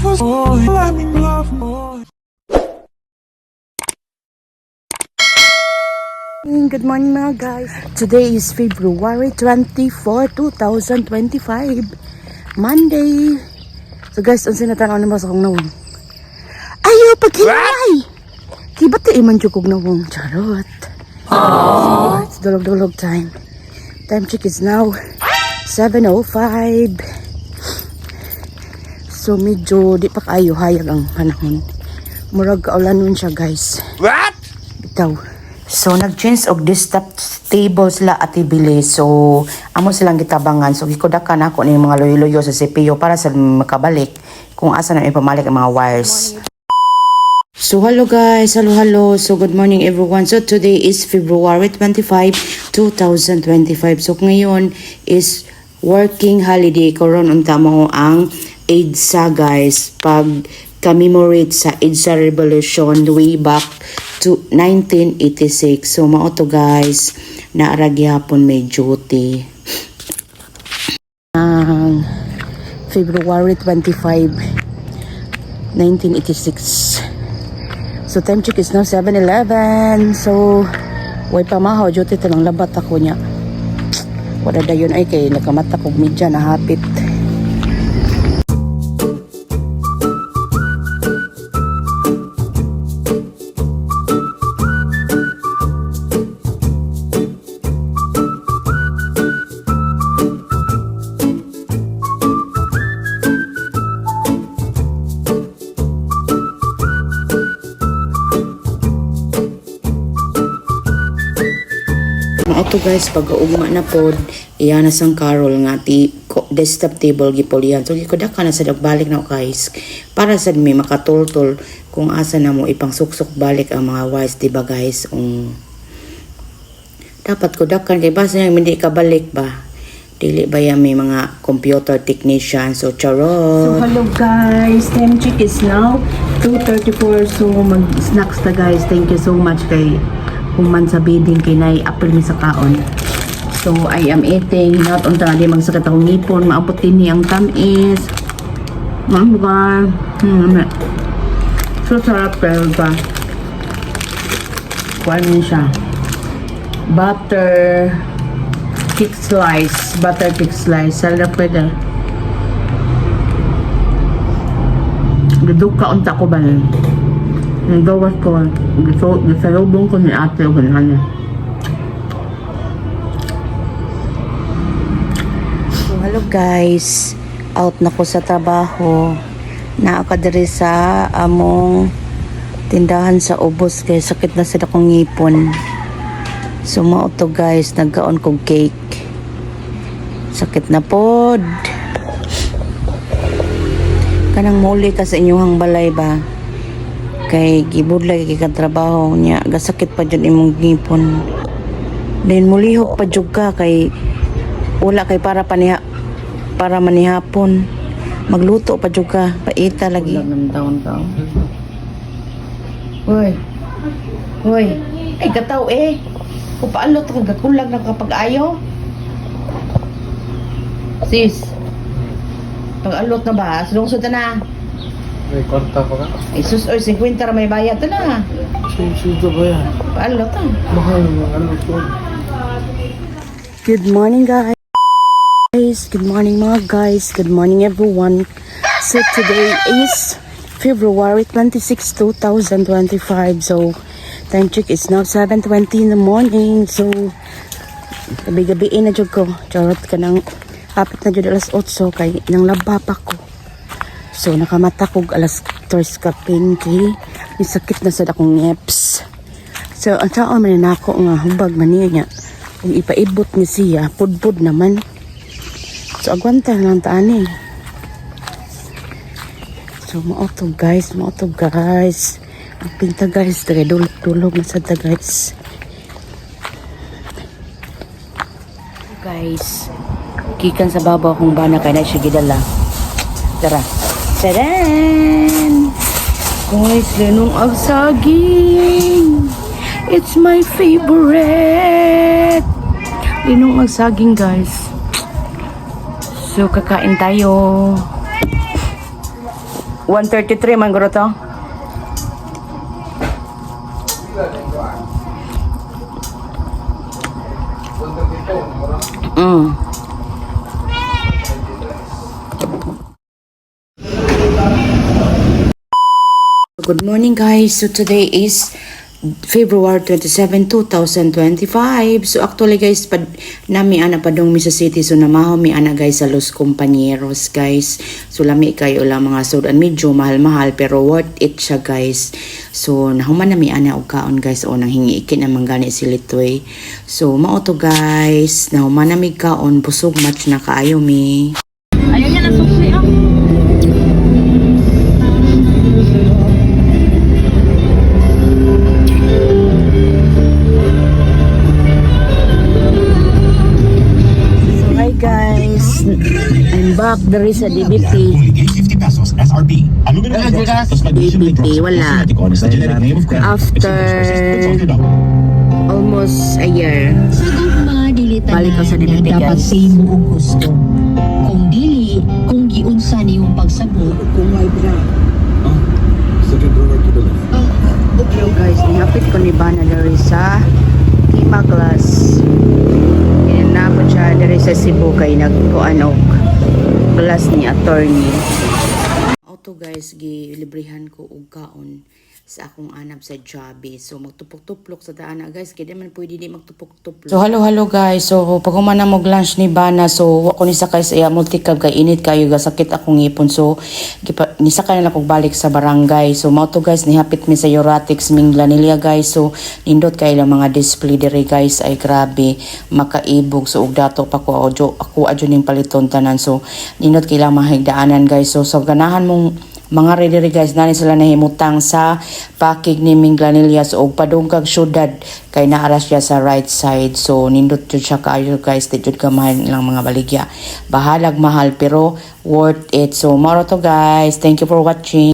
Good morning mga guys. Today is February 24, 2025. Monday. So guys, ang sinatanaw naman sa kong nawong. Ayaw, paghinay! Kiba't iman dyan kong nawong. Charot. So, it's dulog-dulog time. Time check is now 7:05. So medyo di pa kayo hayag ang panahon. Murag kaulanon siya guys. What? Bitaw. So nag-change og desktop table sila at ibili. So amo silang gitabangan. So gikudakan ako ni mga loyo-loyo sa CPU para sa makabalik kung asa na ipamalik ang mga wires. So hello guys, hello. So good morning everyone. So today is February 25, 2025. So ngayon is working holiday karon unta mo ang EDSA guys, pag commemorate sa EDSA Revolution way back to 1986. So mao to guys, naara gyapon may duty. February 25, 1986. So time check is now 7:11. So way pamahaw duty tanang labat ako niya. Wala dayon ay kay nakamata kog medya na hapit. Ito guys, pag-uugma na pod, iyan na sang Carol nga desktop table gipulihan. So gikudak ka na sa dagbalik na guys, para sa may makatultol kung asa na mo ipang suksok balik ang mga wires, diba guys? Dapat kudakan kay basa nang hindi ka balik ba? Dili ba yan may mga computer technician? So charot. So hello guys, time check is now 2:34. So mag-snacks na guys. Thank you so much kay human sa bidding kay nai-apple ni sa kaon. So I am eating, not unta di magsakit akong ngipon, maabot din ni ang tamis. Mga so sarap pero ba? Kuhanin siya. Butter cake slice. Sarap pwede. Duduka unta ko ba yun? Ang gawas ko, gisalubong ko ni ate o ganyan. So hello guys, out na ko sa trabaho. Naakadiri sa among tindahan sa ubos kay sakit na sila kong ngipon. So mao to guys, nagkaon kong cake. Sakit na pod. Kanang muli ka sa inyong balay ba? Kay gibudlay kay trabaho niya, gasakit pa jud imong ngipon. Then mulihok pa jud ka kay wala kay para manihapon. Magluto pa jud ka, paita lagi. Down. Hoy. Ay kataw eh. Kung paano ito gakulag na kapag ayaw. Sis. Pag-alot na ba? Sulungsod na. May konta pa ka? Ay sus, oy, 50 ra may bayad ito na. Sino ba yan? Paano ito? Mahal mo, ano ito? Good morning guys. Good morning mga guys. Good morning everyone. So today is February 26, 2025. So time check is now 7:20 in the morning. So gabi-gabiin na jud ko. Charot ka nang hapit na jud alas 8 kay nang labapa ko. So nakamata kog alas 3 ka pinky. Sakit na sa akong ngeps. So ang taon man nako nga hubag man niya. Kung ipaibot ni siya, pudpud naman. So agwanta lang taani. So mao to guys. Ang pinta guys, tulog na sa ta guys. Guys, kikan sa babaw kung bana kay na siya gidala. Tara. Tadan! Guys, linong agsaging. It's my favorite. Linong agsaging guys. So kakain tayo. 133 man guro to. Mm. Good morning guys. So today is February 27, 2025. So actually guys, nami ana padong mi sa city, so namaho mi ana guys sa Los Compañeros guys. So lami kayo lang mga sudan, medyo mahal-mahal pero worth it siya guys. So nahuman na mi ana og kaon guys, o nang hingi ikin naman gani si Litoy. So mao to guys, nahuman na mi kaon, busog match na kaayo mi. Ayaw niya ng susi ah. Hi guys, I'm back there is a DBP. Only 850 pesos SRP. Aluminum hydroxide plus magnesium DBP, hydroxide. wala. Silicon is the generic name of credit. After almost a year. Sa gugma, dili Balik ko sa tanan DBP, na dapat guys. sa imo og gusto. Kung dili, kung giunsa niyong pagsabot, kung may bra. Second drawer to the left. Hello guys, nihapit ko ni Bana dari sa Kima Glass. Yan na po siya dari sa Cebu kay nagkuanog glass ni attorney. Auto guys, gilibrihan ko og kaon sa akong anak sa Joby. So magtupok-tuplok sa daan na guys, kaya man pwede di magtupok-tuplok. So hello guys, so pag humana mo lunch ni Bana, so wako ni sakay sa iya multicab kay init kayo ga sakit akong ngipon. So nisakay na kog balik sa barangay. So mao to guys, nihapit mi sa Euratics Minglanilla guys. So nindot kay lang mga display diri guys, ay grabe makaibog. So ug dato pa ko ako adyo ning paliton tanan. So nindot kay lang mahigdaanan guys. So ganahan mong mga ready guys, nani sila nahimutang sa pakig ni Minglanilla. So og padungkag syudad kay naara siya sa right side. So nindot jud siya kaayo guys, di jud kamahal lang mga baligya. Bahalag mahal pero worth it. So maro to guys, thank you for watching.